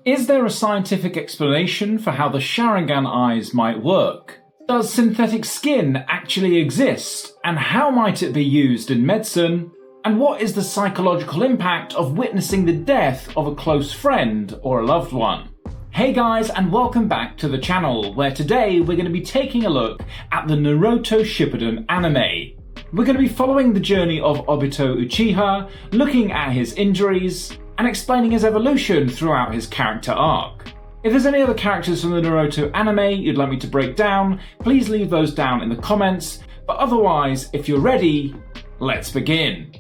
Is there a scientific explanation for how the Sharingan eyes might work? Does synthetic skin actually exist? And how might it be used in medicine? And what is the psychological impact of witnessing the death of a close friend or a loved one? Hey guys, and welcome back to the channel, where today we're going to be taking a look at the Naruto Shippuden anime. We're going to be following the journey of Obito Uchiha, looking at his injuries, and explaining his evolution throughout his character arc. If there's any other characters from the Naruto anime you'd like me to break down, please leave those down in the comments, but otherwise, if you're ready, let's begin.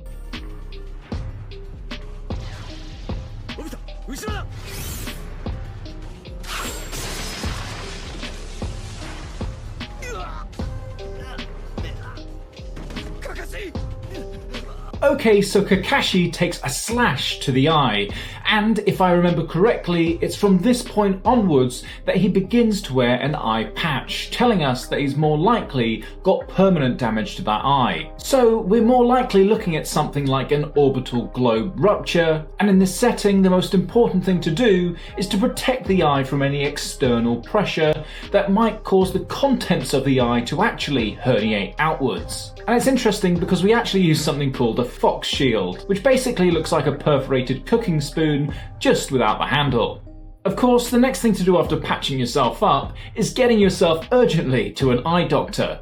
Okay, so Kakashi takes a slash to the eye, and if I remember correctly, it's from this point onwards that he begins to wear an eye patch, telling us that he's more likely got permanent damage to that eye. So we're more likely looking at something like an orbital globe rupture, and in this setting the most important thing to do is to protect the eye from any external pressure that might cause the contents of the eye to actually herniate outwards. And it's interesting because we actually use something called a fox shield, which basically looks like a perforated cooking spoon, just without the handle. Of course, the next thing to do after patching yourself up is getting yourself urgently to an eye doctor.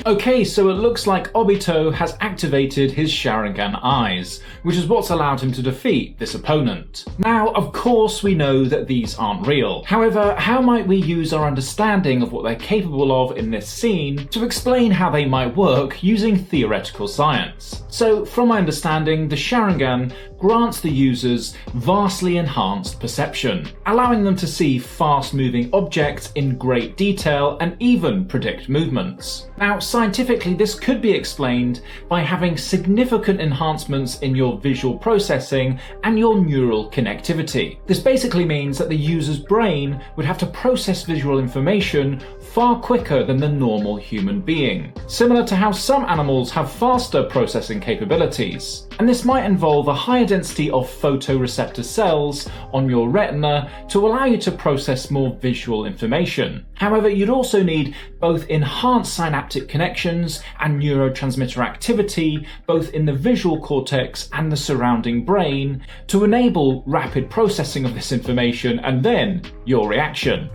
Okay, so it looks like Obito has activated his Sharingan eyes, which is what's allowed him to defeat this opponent. Now, of course, we know that these aren't real. However, how might we use our understanding of what they're capable of in this scene to explain how they might work using theoretical science? So, from my understanding, the Sharingan grants the users vastly enhanced perception, allowing them to see fast-moving objects in great detail and even predict movements. Now, scientifically, this could be explained by having significant enhancements in your visual processing and your neural connectivity. This basically means that the user's brain would have to process visual information far quicker than the normal human being, similar to how some animals have faster processing capabilities. And this might involve a higher density of photoreceptor cells on your retina to allow you to process more visual information. However, you'd also need both enhanced synaptic connections and neurotransmitter activity, both in the visual cortex and the surrounding brain, to enable rapid processing of this information and then your reaction.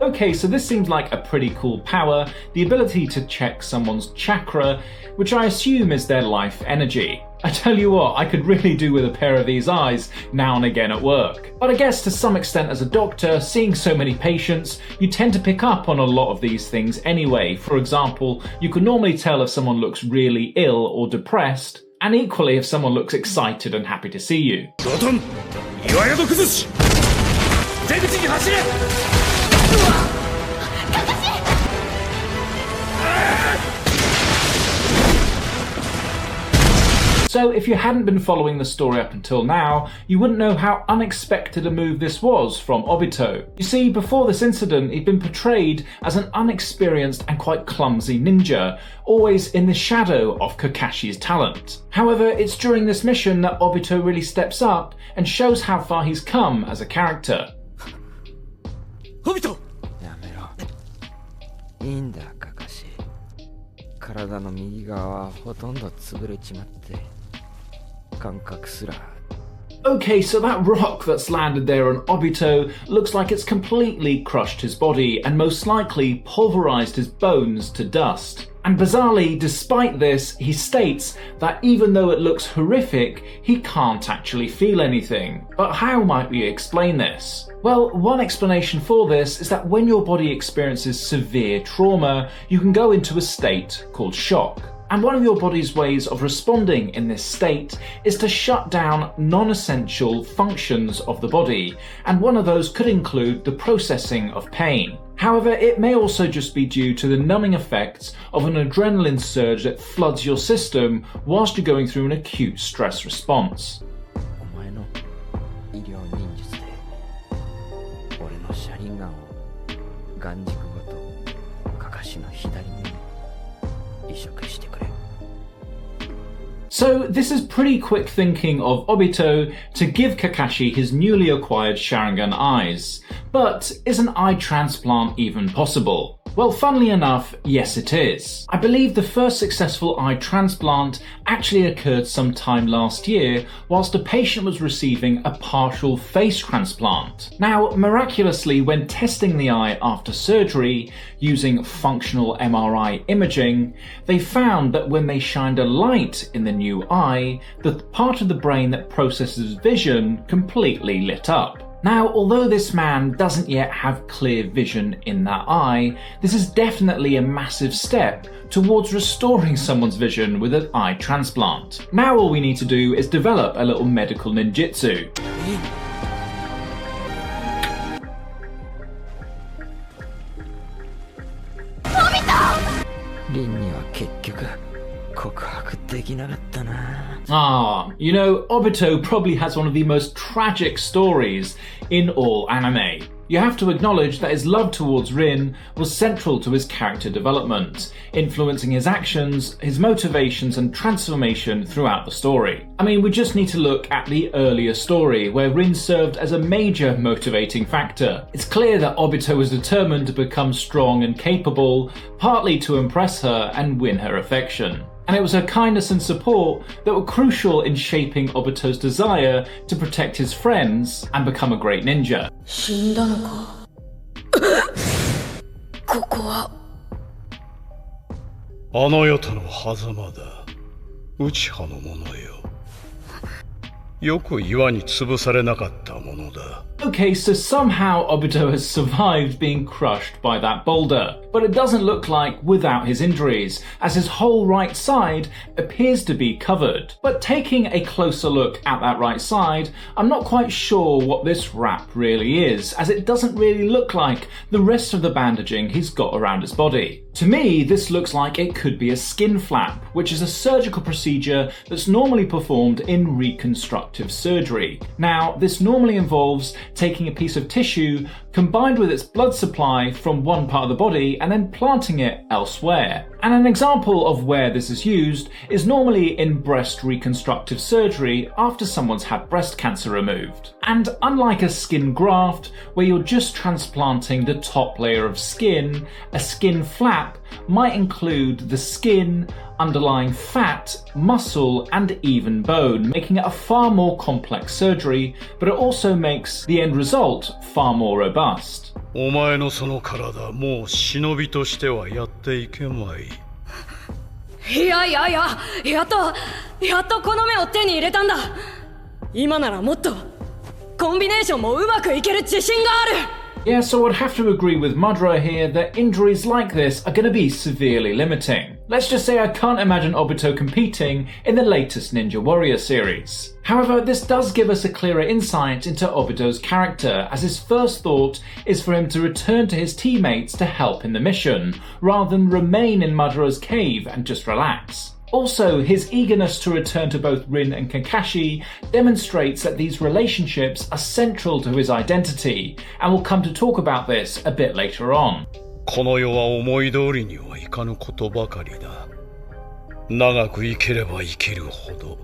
Okay, so this seems like a pretty cool power, the ability to check someone's chakra, which I assume is their life energy. I tell you what, I could really do with a pair of these eyes now and again at work. But I guess to some extent as a doctor, seeing so many patients, you tend to pick up on a lot of these things anyway. For example, you can normally tell if someone looks really ill or depressed, and equally if someone looks excited and happy to see you. So if you hadn't been following the story up until now, you wouldn't know how unexpected a move this was from Obito. You see, before this incident, he'd been portrayed as an unexperienced and quite clumsy ninja, always in the shadow of Kakashi's talent. However, it's during this mission that Obito really steps up and shows how far he's come as a character. Obito! Okay, so that rock that's landed there on Obito looks like it's completely crushed his body and most likely pulverized his bones to dust. And bizarrely, despite this, he states that even though it looks horrific, he can't actually feel anything. But how might we explain this? Well, one explanation for this is that when your body experiences severe trauma, you can go into a state called shock. And one of your body's ways of responding in this state is to shut down non-essential functions of the body, and one of those could include the processing of pain. However, it may also just be due to the numbing effects of an adrenaline surge that floods your system whilst you're going through an acute stress response. お前の医療忍術で俺のシャリンガンを眼軸ごとカカシの左目に移植してくれ。 So this is pretty quick thinking of Obito to give Kakashi his newly acquired Sharingan eyes. But is an eye transplant even possible? Well, funnily enough, yes it is. I believe the first successful eye transplant actually occurred sometime last year whilst a patient was receiving a partial face transplant. Now, miraculously, when testing the eye after surgery using functional MRI imaging, they found that when they shined a light in the new eye, the part of the brain that processes vision completely lit up. Now, although this man doesn't yet have clear vision in that eye, this is definitely a massive step towards restoring someone's vision with an eye transplant. Now all we need to do is develop a little medical ninjutsu. リンには結局告白できなかったな。 You know, Obito probably has one of the most tragic stories in all anime. You have to acknowledge that his love towards Rin was central to his character development, influencing his actions, his motivations and transformation throughout the story. I mean, we just need to look at the earlier story where Rin served as a major motivating factor. It's clear that Obito was determined to become strong and capable, partly to impress her and win her affection. And it was her kindness and support that were crucial in shaping Obito's desire to protect his friends and become a great ninja. 死んだのかここはあの世との狭間だ。内派のものよ。よく岩に潰されなかったものだ。 Okay, so somehow Obito has survived being crushed by that boulder, but it doesn't look like without his injuries, as his whole right side appears to be covered. But taking a closer look at that right side, I'm not quite sure what this wrap really is, as it doesn't really look like the rest of the bandaging he's got around his body. To me, this looks like it could be a skin flap, which is a surgical procedure that's normally performed in reconstructive surgery. Now, this normally involves taking a piece of tissue combined with its blood supply from one part of the body and then planting it elsewhere. And an example of where this is used is normally in breast reconstructive surgery after someone's had breast cancer removed. And unlike a skin graft, where you're just transplanting the top layer of skin, a skin flap might include the skin, underlying fat, muscle, and even bone, making it a far more complex surgery, but it also makes the end result far more robust. お前のその体、もう忍びとしてはやっていけまい。やっとこの目を手に入れたんだ。今ならもっとコンビネーションもうまくいける自信がある。 Yeah, so I'd have to agree with Madara here that injuries like this are going to be severely limiting. Let's just say I can't imagine Obito competing in the latest Ninja Warrior series. However, this does give us a clearer insight into Obito's character, as his first thought is for him to return to his teammates to help in the mission, rather than remain in Madara's cave and just relax. Also, his eagerness to return to both Rin and Kakashi demonstrates that these relationships are central to his identity, and we'll come to talk about this a bit later on. この世は思い通りにはいかぬことばかりだ。長く生ければ生きるほど、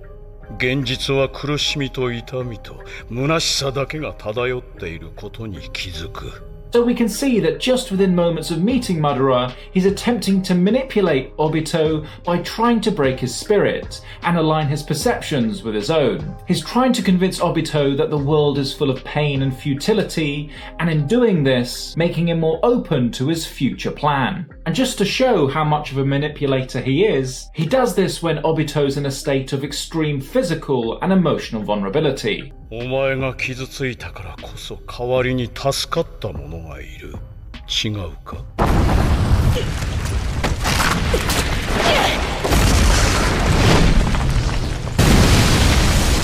現実は苦しみと痛みと虚しさだけが漂っていることに気づく。 So we can see that just within moments of meeting Madara, he's attempting to manipulate Obito by trying to break his spirit and align his perceptions with his own. He's trying to convince Obito that the world is full of pain and futility, and in doing this, making him more open to his future plan. And just to show how much of a manipulator he is, he does this when Obito's in a state of extreme physical and emotional vulnerability. お前が傷ついたからこそ代わりに助かった者がいる。違うか?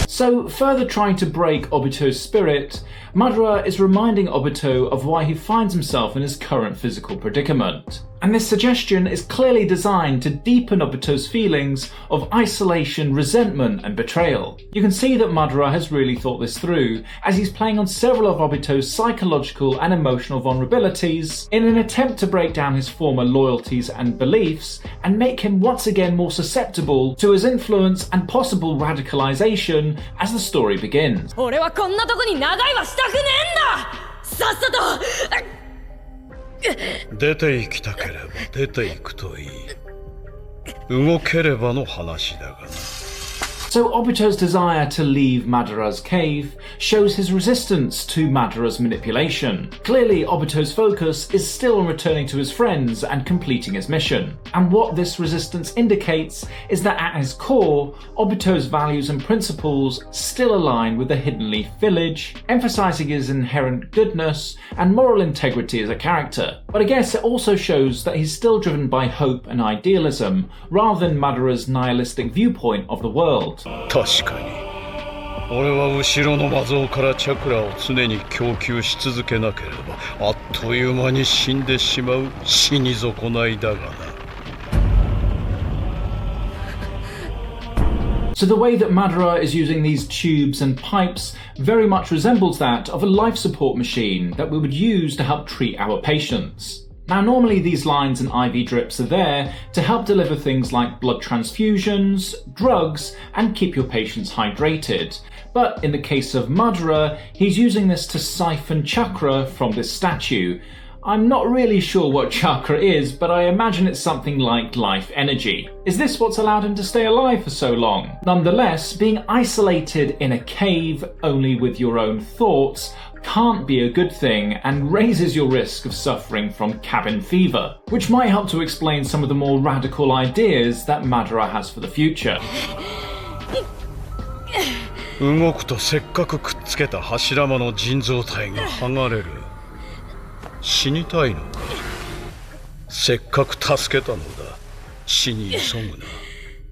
So, further trying to break Obito's spirit, Madara is reminding Obito of why he finds himself in his current physical predicament. And this suggestion is clearly designed to deepen Obito's feelings of isolation, resentment and betrayal. You can see that Madara has really thought this through, as he's playing on several of Obito's psychological and emotional vulnerabilities in an attempt to break down his former loyalties and beliefs and make him once again more susceptible to his influence and possible radicalization as the story begins. 俺はこんなとこに長居はしたくねえんだ。さっさと。出て行きたければ出て行くといい。動ければの話だがな。 So Obito's desire to leave Madara's cave shows his resistance to Madara's manipulation. Clearly, Obito's focus is still on returning to his friends and completing his mission. And what this resistance indicates is that at his core, Obito's values and principles still align with the Hidden Leaf Village, emphasizing his inherent goodness and moral integrity as a character. But I guess it also shows that he's still driven by hope and idealism, rather than Madara's nihilistic viewpoint of the world. 確かに俺は後ろの魔像からチャクラを常に供給し続けなければあっという間に死んでしまう死に損ないだがな。 So the way that Madara is using these tubes and pipes very much resembles that of a life support machine that we would use to help treat our patients. Now normally these lines and IV drips are there to help deliver things like blood transfusions, drugs, and keep your patients hydrated. But in the case of Madara, he's using this to siphon chakra from this statue. I'm not really sure what chakra is, but I imagine it's something like life energy. Is this what's allowed him to stay alive for so long? Nonetheless, being isolated in a cave only with your own thoughts can't be a good thing and raises your risk of suffering from cabin fever, which might help to explain some of the more radical ideas that Madara has for the future. 動くとせっかくくっつけた柱間の腎臓体が剥がれる。死にたいのか。せっかく助けたのだ。死に急ぐな。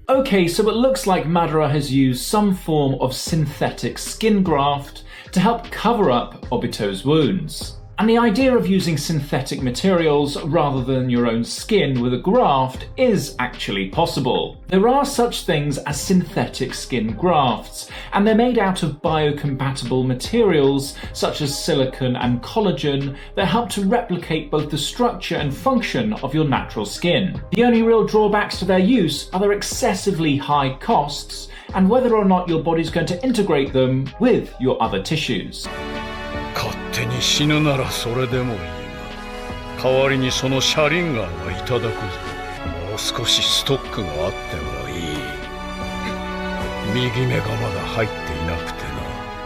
Okay, so it looks like Madara has used some form of synthetic skin graft to help cover up Obito's wounds. And the idea of using synthetic materials rather than your own skin with a graft is actually possible. There are such things as synthetic skin grafts, and they're made out of biocompatible materials such as silicone and collagen that help to replicate both the structure and function of your natural skin. The only real drawbacks to their use are their excessively high costs and whether or not your body's going to integrate them with your other tissues. 勝手に死ぬならそれでもいいが代わりにそのシャリンガンはいただくぞ。もう少しストックがあってもいい。右目がまだ入っていなくてな。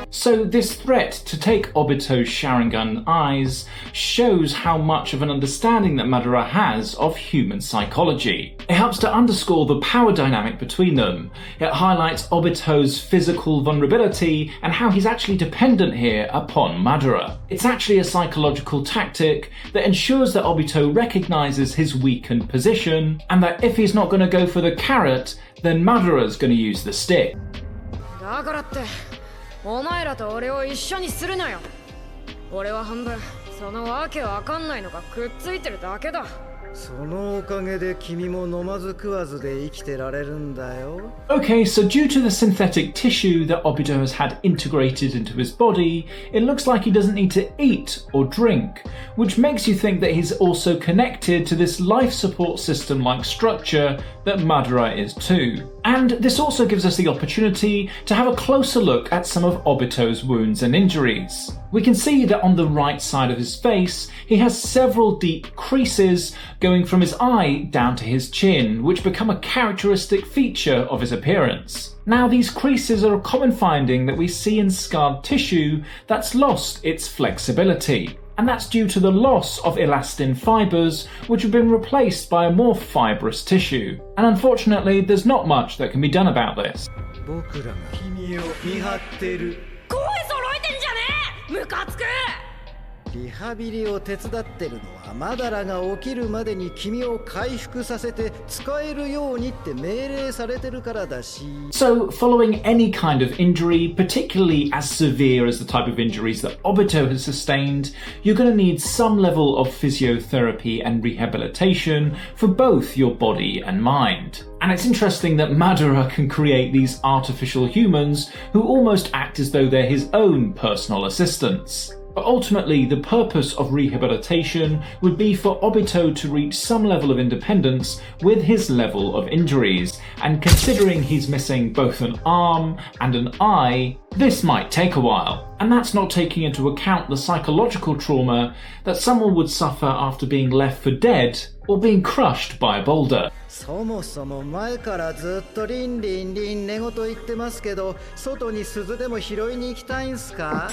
So this threat to take Obito's Sharingan eyes shows how much of an understanding that Madara has of human psychology. It helps to underscore the power dynamic between them. It highlights Obito's physical vulnerability and how he's actually dependent here upon Madara. It's actually a psychological tactic that ensures that Obito recognizes his weakened position and that if he's not going to go for the carrot, then Madara's going to use the stick. だからってお前らと俺を一緒にするなよ。俺は半分そのわけわかんないのがくっついてるだけだ。そのおかげで君も飲まず食わずで生きてられるんだよ。 Okay, so due to the synthetic tissue that Obito has had integrated into his body, it looks like he doesn't need to eat or drink, which makes you think that he's also connected to this life support system-like structure that Madara is too. And this also gives us the opportunity to have a closer look at some of Obito's wounds and injuries. We can see that on the right side of his face, he has several deep creases going from his eye down to his chin, which become a characteristic feature of his appearance. Now, these creases are a common finding that we see in scarred tissue that's lost its flexibility. And that's due to the loss of elastin fibers, which have been replaced by a more fibrous tissue. And unfortunately, there's not much that can be done about this. 僕らが君を見張ってる。声揃えてんじゃねえ。ムカつく。リハビリを手伝ってるのはマダラが起きるまでに君を回復させて使えるようにって命令されてるからだし。 So, following any kind of injury, particularly as severe as the type of injuries that Obito has sustained, you're going to need some level of physiotherapy and rehabilitation for both your body and mind. And it's interesting that Madara can create these artificial humans who almost act as though they're his own personal assistants. But ultimately, the purpose of rehabilitation would be for Obito to reach some level of independence with his level of injuries, and considering he's missing both an arm and an eye, this might take a while. And that's not taking into account the psychological trauma that someone would suffer after being left for dead or being crushed by a boulder. そもそも前からずっとリンリンリン寝言言ってますけど、外に鈴でも拾いに行きたいんすか？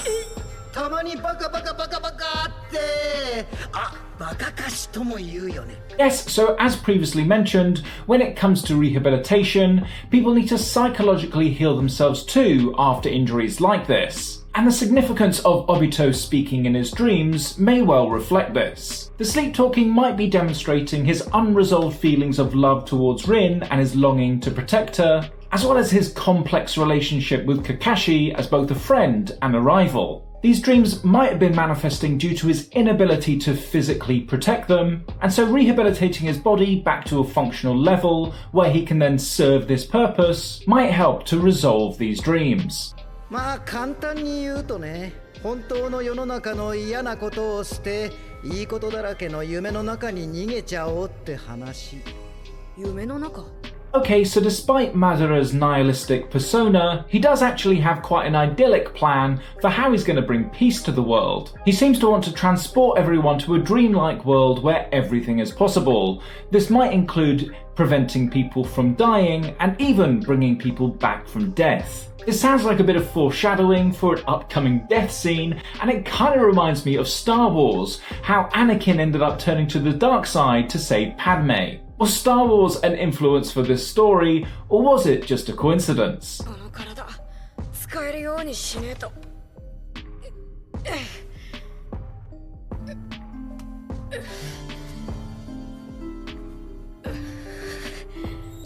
たまにバカバカバカバカって、あ、バカかしとも言うよね。 Yes, so as previously mentioned, when it comes to rehabilitation, people need to psychologically heal themselves too after injuries like this. And the significance of Obito speaking in his dreams may well reflect this. The sleep talking might be demonstrating his unresolved feelings of love towards Rin and his longing to protect her, as well as his complex relationship with Kakashi as both a friend and a rival. These dreams might have been manifesting due to his inability to physically protect them, and so rehabilitating his body back to a functional level where he can then serve this purpose might help to resolve these dreams. まあ簡単に言うとね、本当の世の中の嫌なことを捨て、いいことだらけの夢の中に逃げちゃおうって話。夢の中？ Okay, so despite Madara's nihilistic persona, he does actually have quite an idyllic plan for how he's going to bring peace to the world. He seems to want to transport everyone to a dreamlike world where everything is possible. This might include preventing people from dying and even bringing people back from death. This sounds like a bit of foreshadowing for an upcoming death scene, and it kind of reminds me of Star Wars, how Anakin ended up turning to the dark side to save Padme. Was Star Wars an influence for this story, or was it just a coincidence? この体使えるようにしねえと。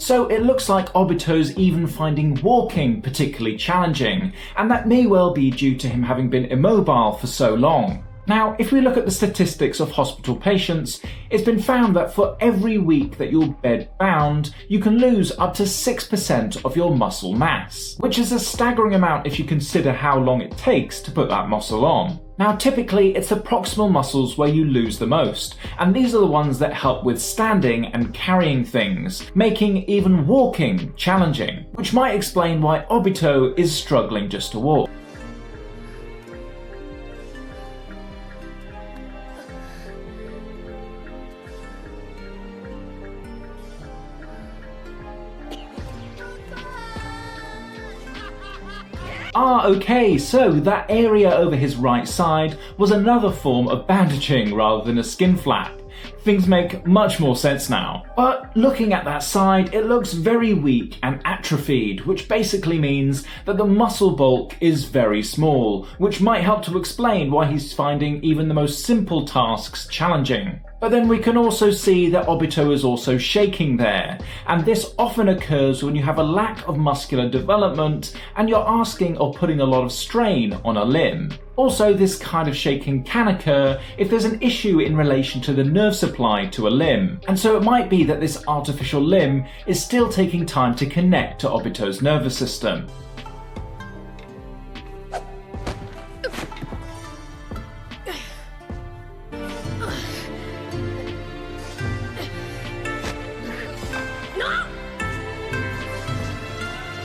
So it looks like Obito's even finding walking particularly challenging, and that may well be due to him having been immobile for so long. Now, if we look at the statistics of hospital patients, it's been found that for every week that you're bed-bound, you can lose up to 6% of your muscle mass, which is a staggering amount if you consider how long it takes to put that muscle on. Now, typically, it's the proximal muscles where you lose the most, and these are the ones that help with standing and carrying things, making even walking challenging, which might explain why Obito is struggling just to walk. Ah, okay, so that area over his right side was another form of bandaging rather than a skin flap. Things make much more sense now. But looking at that side, it looks very weak and atrophied, which basically means that the muscle bulk is very small, which might help to explain why he's finding even the most simple tasks challenging. But then we can also see that Obito is also shaking there, and this often occurs when you have a lack of muscular development and you're asking or putting a lot of strain on a limb. Also, this kind of shaking can occur if there's an issue in relation to the nerve supply to a limb, and so it might be that this artificial limb is still taking time to connect to Obito's nervous system.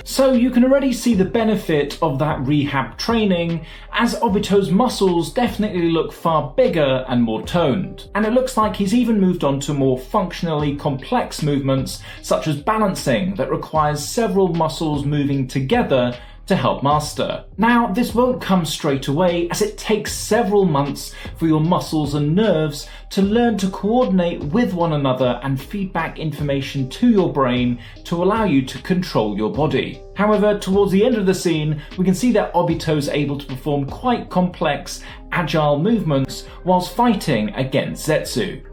So you can already see the benefit of that rehab training, as Obito's muscles definitely look far bigger and more toned. And it looks like he's even moved on to more functionally complex movements, such as balancing, that requires several muscles moving together to help master. Now, this won't come straight away, as it takes several months for your muscles and nerves to learn to coordinate with one another and feed back information to your brain to allow you to control your body. However, towards the end of the scene, we can see that Obito is able to perform quite complex, agile movements whilst fighting against Zetsu.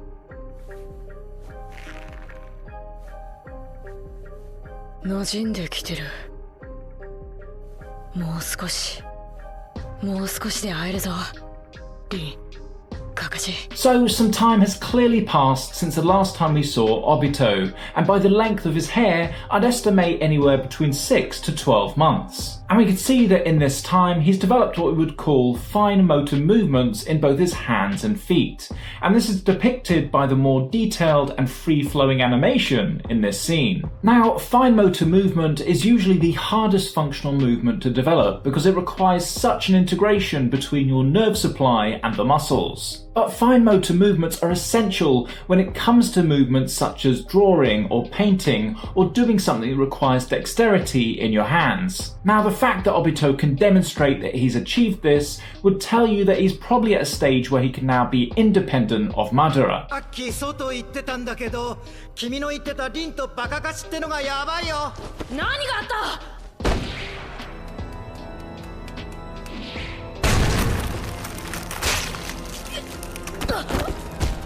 So some time has clearly passed since the last time we saw Obito, and by the length of his hair, I'd estimate anywhere between 6 to 12 months. And we can see that in this time he's developed what we would call fine motor movements in both his hands and feet, and this is depicted by the more detailed and free-flowing animation in this scene. Now, fine motor movement is usually the hardest functional movement to develop because it requires such an integration between your nerve supply and the muscles. But fine motor movements are essential when it comes to movements such as drawing or painting or doing something that requires dexterity in your hands. Now, the fact that Obito can demonstrate that he's achieved this would tell you that he's probably at a stage where he can now be independent of Madara.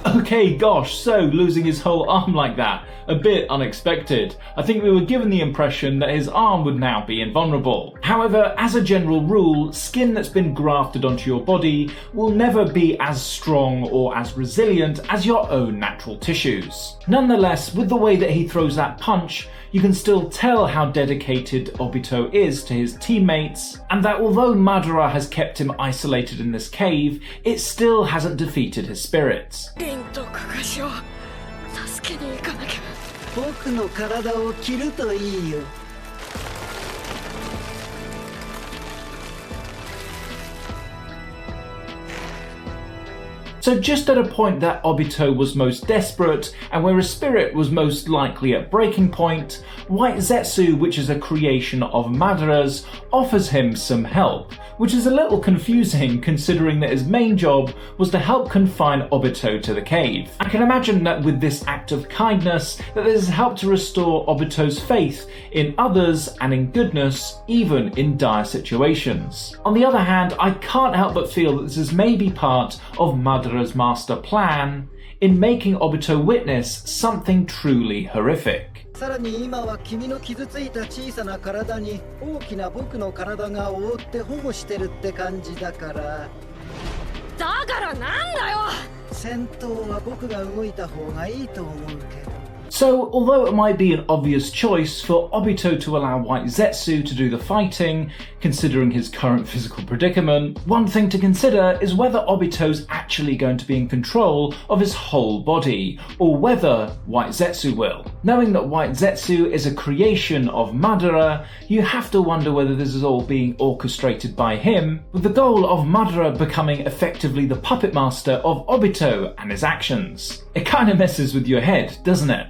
Okay, gosh, so losing his whole arm like that, a bit unexpected. I think we were given the impression that his arm would now be invulnerable. However, as a general rule, skin that's been grafted onto your body will never be as strong or as resilient as your own natural tissues. Nonetheless, with the way that he throws that punch, you can still tell how dedicated Obito is to his teammates, and that although Madara has kept him isolated in this cave, it still hasn't defeated his spirits. So just at a point that Obito was most desperate and where his spirit was most likely at breaking point, White Zetsu, which is a creation of Madras, offers him some help, which is a little confusing considering that his main job was to help confine Obito to the cave. I can imagine that with this act of kindness that this has helped to restore Obito's faith in others and in goodness, even in dire situations. On the other hand, I can't help but feel that this is maybe part of Madara's master plan in making Obito witness something truly horrific. さらに今は君の傷ついた小さな体に大きな僕の体が覆って保護してるって感じだから。だからなんだよ。戦闘は僕が動いた方がいいと思うけど。 So, although it might be an obvious choice for Obito to allow White Zetsu to do the fighting, considering his current physical predicament, one thing to consider is whether Obito's actually going to be in control of his whole body, or whether White Zetsu will. Knowing that White Zetsu is a creation of Madara, you have to wonder whether this is all being orchestrated by him, with the goal of Madara becoming effectively the puppet master of Obito and his actions. It kind of messes with your head, doesn't it?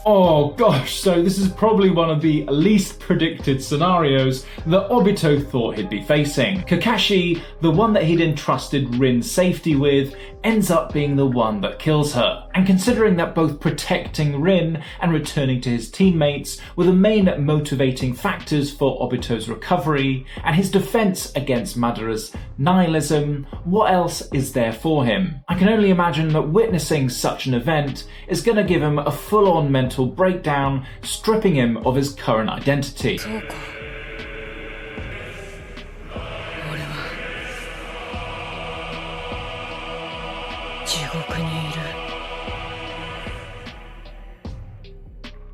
Oh gosh, so this is probably one of the least predicted scenarios that Obito thought he'd be facing. Kakashi, the one that he'd entrusted Rin's safety with, ends up being the one that kills her. And considering that both protecting Rin and returning to his teammates were the main motivating factors for Obito's recovery and his defense against Madara's nihilism, what else is there for him? I can only imagine that witnessing such an event is going to give him a full-on mental breakdown, stripping him of his current identity.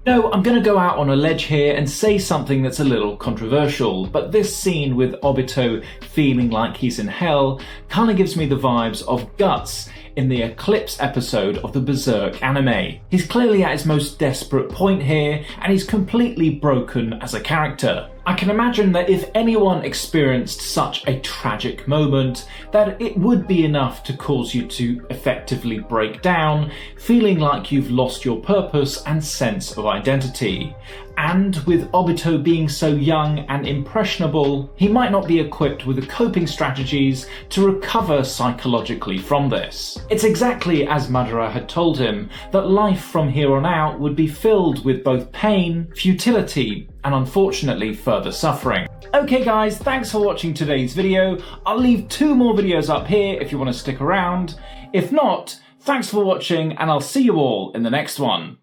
No, I'm going to go out on a ledge here and say something that's a little controversial, but this scene with Obito feeling like he's in hell kind of gives me the vibes of Guts in the Eclipse episode of the Berserk anime. He's clearly at his most desperate point here, and he's completely broken as a character. I can imagine that if anyone experienced such a tragic moment, that it would be enough to cause you to effectively break down, feeling like you've lost your purpose and sense of identity. And with Obito being so young and impressionable, he might not be equipped with the coping strategies to recover psychologically from this. It's exactly as Madara had told him, that life from here on out would be filled with both pain, futility, and unfortunately further suffering. Okay guys, thanks for watching today's video. I'll leave 2 more videos up here if you want to stick around. If not, thanks for watching and I'll see you all in the next one.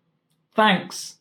Thanks.